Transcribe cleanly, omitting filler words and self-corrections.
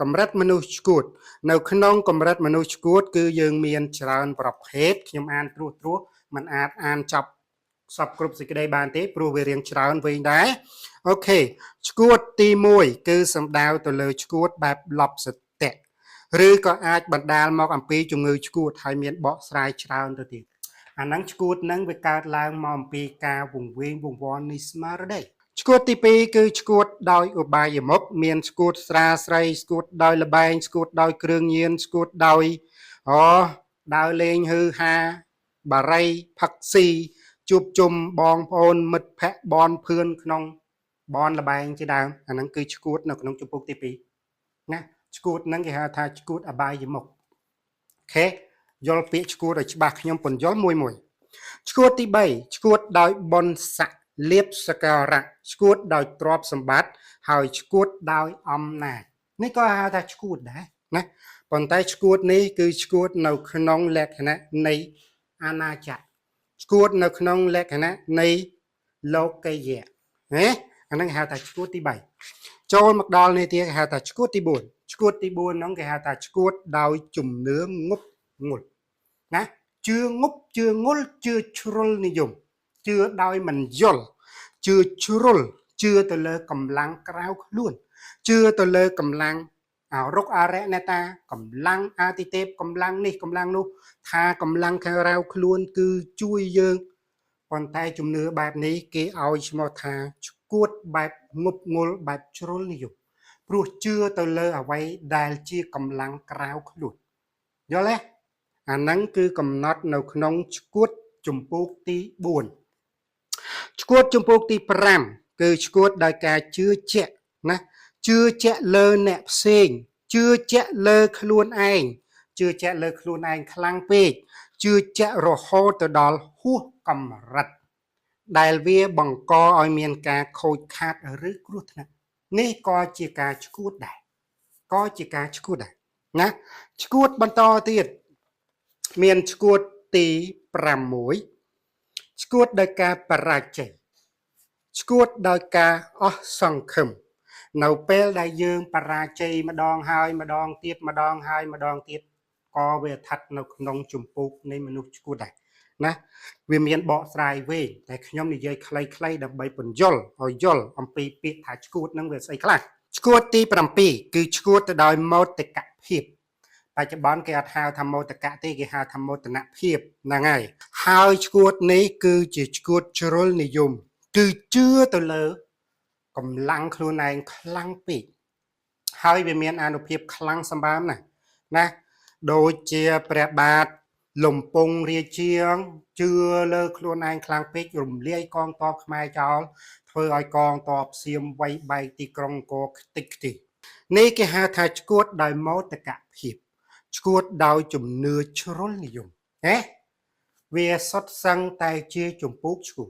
កម្រិតមនុស្សឈួតនៅក្នុងកម្រិតមនុស្សឈួតគឺយើងមានច្រើនប្រភេទខ្ញុំអានត្រួសมันអាចអានចប់សពគ្រប់សេចក្តីបានទេព្រោះវារៀងច្រើនវែងដែរអូខេឈួតទី1គឺសំដៅទៅលើឈួតបែបលប់សតិឬក៏អាចបណ្ដាលមកអំពីជំងឺឈួតហើយមានបកស្រាយច្រើនទៅទៀតអាហ្នឹងឈួតហ្នឹងវាកើតឡើងមកអំពីការវង្វេងវង្វាន់នៃស្មារតីឈួតទី2គឺឈួតដោយឧបាយមុខមានឈួតស្រាស្រីឈួតដោយលបែងឈួតដោយគ្រឿងញៀនឈួតដោយដើរលេងហឺហាបារីផឹកស៊ីជួបជុំបងប្អូនមិត្តភ័ក្តិបនភឿនក្នុងបនលបែងជាដើមអាហ្នឹងគឺឈួតនៅក្នុងជំពូកទី2ណាឈួតហ្នឹងគេហៅថាឈួតអបាយមុខអូខេយល់ពាក្យឈួតឲ្យច្បាស់ខ្ញុំពន្យល់មួយឈួតទី3ឈួតដោយបុណ្យស័ក្តិលៀបសការៈឈួតដោយទ្រព្យសម្បត្តិហើយឈួតដោយអំណាចនេះក៏ហៅថាឈួតដែរណាប៉ុន្តែឈួតនេះគឺឈួតនៅក្នុងលក្ខណៈនៃអាណាចក្រឈួតនៅក្នុងលក្ខណៈនៃលោកីយៈណាអាហ្នឹងគេហៅថាឈួតទី3ចូលមកដល់នេះទៀតគេហៅថាឈួតទី4ឈួតទី4ហ្នឹងគេហៅថាឈួតដោយជំនឿងប់ងល់ណាជឿងប់ជឿងល់ជឿជ្រុលនិយមជឿដោយមិនយល់ជឿជ្រុលជឿទៅលើកម្លាំងក្រៅខ្លួនជឿទៅលើកម្លាំងអរុកអរិយអ្នកតាកម្លាំងអាទិទេពកម្លាំងនេះកម្លាំងនោះថាកម្លាំងខាងក្រៅខ្លួនគឺជួយយើងប៉ុន្តែជំនឿបែបនេះគេឲ្យឈ្មោះថាឈួតបែបងប់ងល់បែបជ្រុលនិយមព្រោះជឿទៅលើអ្វីដែលជាកម្លាំងក្រៅខ្លួនយល់ទេអាហ្នឹងគឺកំណត់នៅក្នុងឈួតជំពូកទី4ឈួតជំពូកទី5គឺឈួតដោយការជឿជាក់ណាជឿជាក់លើអ្នកផ្សេងជឿជាក់លើខ្លួនឯងជឿជាក់លើខ្លួនឯងខ្លាំងពេកជឿជាក់រហូតទៅដល់ហួសកម្រិតដែលវាបង្កឲ្យមានការខូចខាតឬគ្រោះថ្នាក់នេះក៏ជាការឈួតដែរណាឈួតបន្តទៀតមានឈួតទី6ឈួតដោយការបរាជ័យឈួតដោយការអស់សង្ឃឹមនៅពេលដែលយើងបរាជ័យម្ដងហើយម្ដងទៀតម្ដងហើយម្ដងទៀតក៏វាស្ថិតនៅក្នុងជំពូកនៃមនុស្សឈួតដែរណាវាមានបកស្រាយវែងតែខ្ញុំនិយាយខ្លីៗដើម្បីពន្យល់ឲ្យយល់អំពីពាក្យថាឈួតនឹងវាស្អីខ្លះឈួតទី7គឺឈួតទៅដោយមោទកភាពបច្ចុប្បន្នគេអត់ហៅថាមោទកៈទេគេហៅថាមោទនភាពហ្នឹងហើយឈួតនេះគឺជាឈួតជ្រុលនិយមគឺជឿទៅលើកម្លាំងខ្លួនឯងខ្លាំងពេកហើយវាមានអានុភាពខ្លាំងសម្បើមណាដូចជាព្រះបាទលំពង់រាជាជឿលើខ្លួនឯងខ្លាំងពេករំលាយកងទ័ពខ្មែរចោលធ្វើឲ្យកងទ័ពសៀមវាយបែកទីក្រុងអង្គរខ្ទេចខ្ទីនេះគេហៅថាឈួតដោយមោទកភាពឈួតដោយជំនឿជ្រុលនិយមណាវាសុទ្ធសឹងតែជាជំពូកឈួត